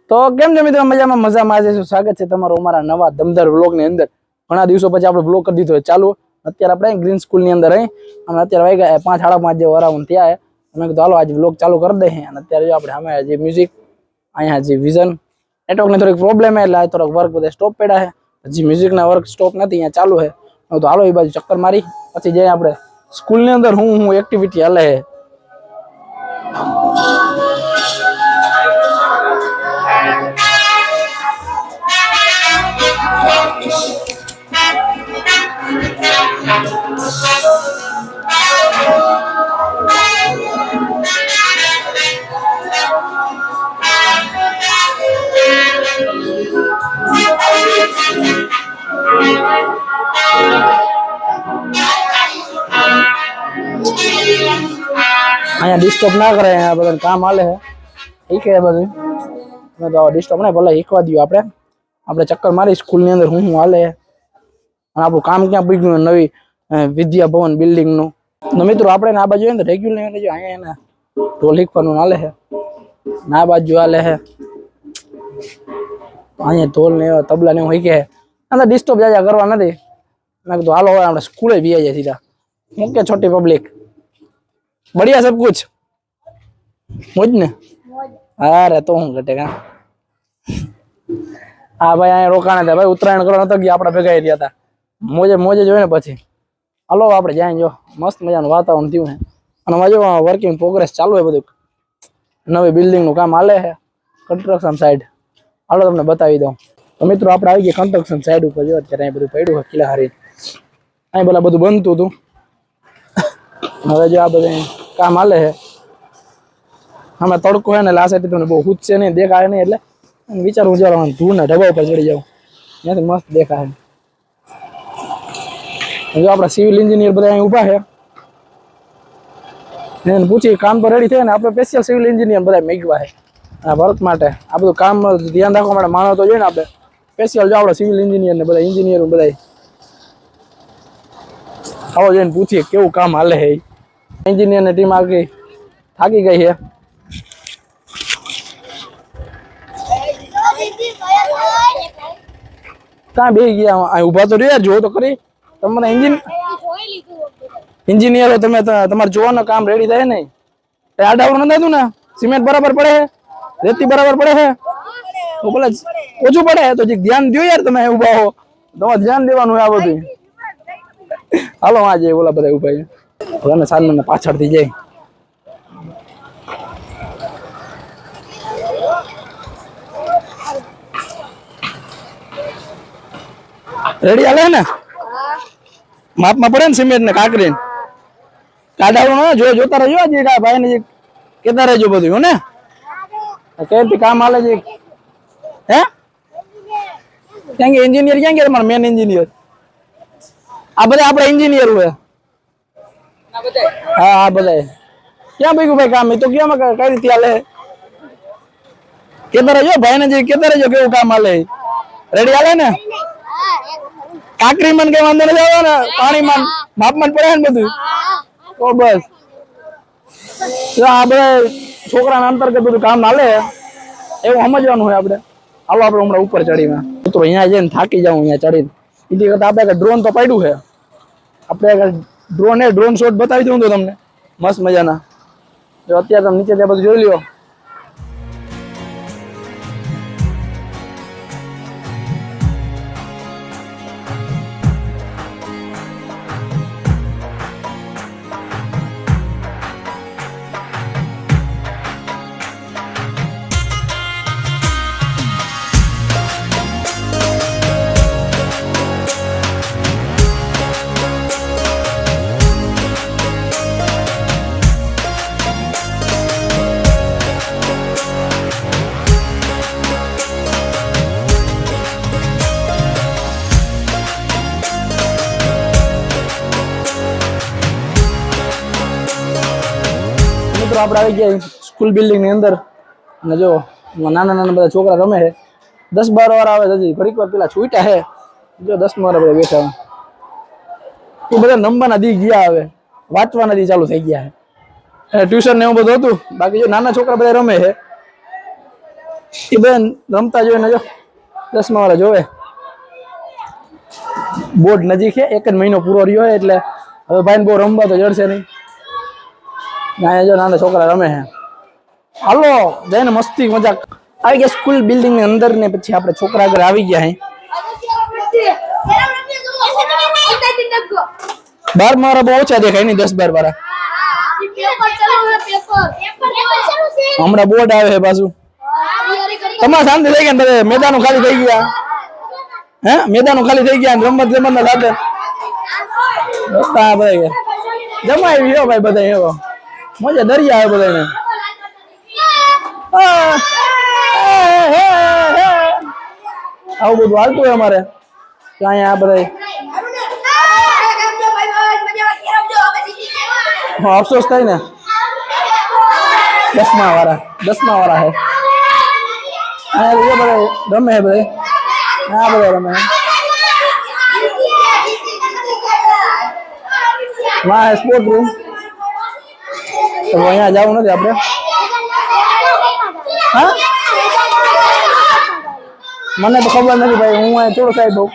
તો કેમ છે મિત્રો, મજામાં મજામાં છે. સ્વાગત છે તમારું અમારા નવા દમદાર વ્લોગ ની અંદર. ઘણા દિવસો પછી આપણે વ્લોગ કરી દીધો ચાલુ. અત્યારે આપણે ગ્રીન સ્કૂલ ની અંદર અને અત્યારે વાગ્યા 5 સાડા 5 જેવો અરાઉન્ડ થયા. અમે કીધું હાલો આજે વ્લોગ ચાલુ કરી દઈએ. અને અત્યારે જો આપણે અમે જે મ્યુઝિક અહીંયા જે વિઝન નેટવર્ક ની થોડીક પ્રોબ્લેમ એટલે આ થોડોક વર્ક બધા સ્ટોપ પડ્યા છે. હજી મ્યુઝિક ના વર્ક સ્ટોપ નથી, અહીંયા ચાલુ છે. તો હાલો એ બાજુ ચક્કર મારી પછી જઈએ આપણે સ્કૂલ ની અંદર હું એક્ટિવિટી હાલે છે. અહીંયા ડિસ્ટર્બ ના કરે, અહીંયા બધા કામ હાલે છે. ઠીક છે બધું, મેં તો ડિસ્ટર્બ નહીં, ભલે શીખવા દઉં. આપણે ચક્કર મારી સ્કૂલ ની અંદર હું હાલે અને આપણું કામ ક્યાં પૂગ્યું નવી વિદ્યા ભવન બિલ્ડિંગ નું. તો મિત્રો આપણે આ બાજુ ને રેગ્યુલર અહીંયા એના ઢોલ શીખવાનું હાલે છે. આ બાજુ હાલે છે અહીંયા ઢોલ ને તબલા ને એવું શીખે છે. અંદર ડિસ્ટર્બ જાજા કરવા નથી. મેં કીધું હાલો હવે આપણે સ્કૂલે બી આવી જાય સીધા. ઓકે છોટી પબ્લિક, बढ़िया सब कुछ मुझ ने अरे तो हूँ घटे का हाँ भाई अँ रोकाने थे भाई, उत्तरायण करवा नतो गया आपड़ा भेगा रह्या था. मोजे मोजे जो है ने पछी हलो आपणे जाए जो मस्त मजानुं वातावरण थयुं छे. अने हवे जो वर्किंग प्रोग्रेस चालू है, बधुं नवी बिल्डिंग नुं काम हाले छे कन्स्ट्रक्शन साइड. हालो तमने बतावी दऊं. तो मित्रों आपणे आवी गया कन्स्ट्रक्शन साइड उपर. जो अत्यारे अहीं बधुं पड्युं छे किला हारी. अहीं भला बधुं बनतुं हतुं. હવે જો આ બધું કામ હાલે છે. અમે તડકો છે ને આ સાઈડ તમને બહુ હુજશે નહીં, દેખાય નહીં, એટલે વિચારું જરા ધૂળના ઢગા ઉપર ચડી જાઉં, ત્યાંથી મસ્ત દેખાય. જો આપણા સિવિલ એન્જિનિયર બધા અહીં ઊભા છે. એને પૂછી કામ તો રેડી થાય ને, આપણે સ્પેશિયલ સિવિલ એન્જિનિયર બધા મેગવા છે આ વર્ક માટે. આ બધું કામ ધ્યાન રાખવા માટે માણસ તો જોઈએ ને આપણે સ્પેશિયલ. જો આપણે સિવિલ એન્જિનિયર ને બધા એન્જિનિયર બધા આવો જઈને પૂછીએ કેવું કામ હાલે છે. એન્જિનિયર ની ટીમ આગળ થાકી ગઈ છે. ક્યાં બેસી ગયા અહીં ઉભા તો રહ્યા, જો તો કરી તમને. એન્જિનિયરો તમે તમારે જોવાનું કામ રેડી થાય નહીં. આડાવડું નથી થતું ને, સિમેન્ટ બરાબર પડે છે, રેતી બરાબર પડે છે, તો ભલે ઓછું પડે તો ધ્યાન દો યાર. તમે ઉભા હો તમારે ધ્યાન દેવાનું આ બધું. હાલો આ જાય બોલા બધા ઉભા છે. ભલે સાલમાં પાછળથી જાય. રેડી હાલે ને, માપમાં પડે ને સિમેન્ટ ને કાકરી કાઢાવું જો જોતા રહેજો. આજે ભાઈ ને કેતા રહેજો બધું હો ને. કેમ કામ હાલે છે હે? ક્યાં કે એન્જિનિયર ક્યાં કે તમારા મેન એન્જિનિયર? આ બધા આપણે એન્જિનિયર હોય. હા હા બધા ક્યાં ભાઈ ભાઈ કામ તો ક્યાં કઈ રીતે હાલે? કેતા રહેજો ભાઈ ને જે કેતા રહેજો કેવું કામ હાલે. રેડી હાલે ને? કાકરી મન કઈ વાંધો નથી આવે ને, પાણી માં માપમાં પડે ને બધું તો બસ. આ બધા છોકરાના અંતર્ગત બધું કામ હાલે એવું સમજવાનું હોય આપણે. હાલો આપણે હમણાં ઉપર ચડીમાં મિત્રો અહીંયા જઈને થાકી જાઉં. અહીંયા ચડીને બીજી વખત આપણે ડ્રોન તો પડ્યું છે. આપણે ડ્રોન શોટ બતાવી દઉં તો તમને મસ્ત મજાના. જો અત્યારે તમે નીચે ત્યાં બધું જોઈ લ્યો. આપણે આવી ગયા સ્કૂલ બિલ્ડિંગ ની અંદર. અને જો નાના નાના બધા છોકરા રમે છે. 10-12 વાર આવે હજી ઘડીક વાર પેલા છૂટા છે. જો 10 વાર બધા બેઠા તો બધા નંબરના દી ગયા. હવે વાંચવાના દી ચાલુ થઈ ગયા છે. ટ્યુશન ને એવું બધું હતું. બાકી જો નાના છોકરા બધા રમે છે. એ બેન રમતા જોઈને જો 10મા વાળા જોવે બોર્ડ નજીક છે, 1 જ મહિનો પૂરો રહ્યો છે એટલે હવે ભાઈને બહુ રમવા તો જડશે નહીં. ના જો નાના છોકરા રમે છે. હાલો જઈને મસ્તી મજાક આવી ગયા સ્કૂલ બિલ્ડિંગ ની અંદર ને પછી આપણે છોકરા આગળ આવી ગયા હે. 12 મારા બહુ ઓછા દેખાય નહીં, 10-12 વાળા. હમણાં બોર્ડ આવે છે પાછું. તમારે શાંતિ થઈ ગયા ને બધા મેદાનો ખાલી થઈ ગયા. હે મેદાનો ખાલી થઈ ગયા રમત ગમત ના સાધન રસ્તા બધા જમાવી ગયો ભાઈ બધા એવો મજા દરિયા આવે બધાને. આવું બધું હાલતું હોય અમારે અહીંયા આ બધા. અફસોસ થાય ને 10મા વાળા હે બધા રમે હે બધા. હા બધા રમે માં સ્પોર્ટ રૂમ તો અહીંયા જવું નથી આપણે. હા મને તો ખબર નથી ભાઈ, હું અહીંયા થોડો સાહેબ બહુ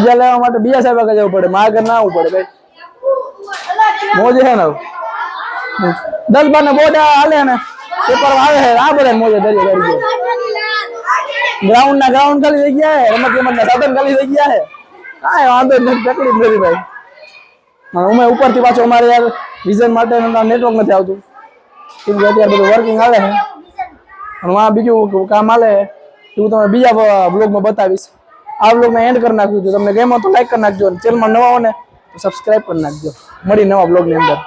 હજાર લેવા માટે બીજા સાહેબ આગળ જવું પડે, મારા ઘર ના આવવું પડે ભાઈ. મોજે છે ને 10-12 ને બોર્ડ હાલે ને પેપર આવે છે આ બધા મોજે દરિયા કરી ગ્રાઉન્ડ ખાલી થઈ ગયા છે, રમત ગમત ના સાધન ખાલી થઈ ગયા છે. કાંઈ વાંધો નથી, તકલીફ નથી ભાઈ. અમે ઉપરથી પાછો અમારે યાર વિઝન માટે નેટવર્ક નથી આવતું કેમ કે અત્યારે બધું વર્કિંગ હાલે છે અને વાં બીજું કામ હાલે હું તમને બીજા બ્લોગમાં બતાવીશ. આ બ્લોગને એન્ડ કરી નાખ્યું. જો તમને ગેમ તો લાઈક કરી નાખજો, ચેનલમાં નવા હો ને તો સબસ્ક્રાઈબ કરી નાખજો. મળી નવા બ્લોગની અંદર.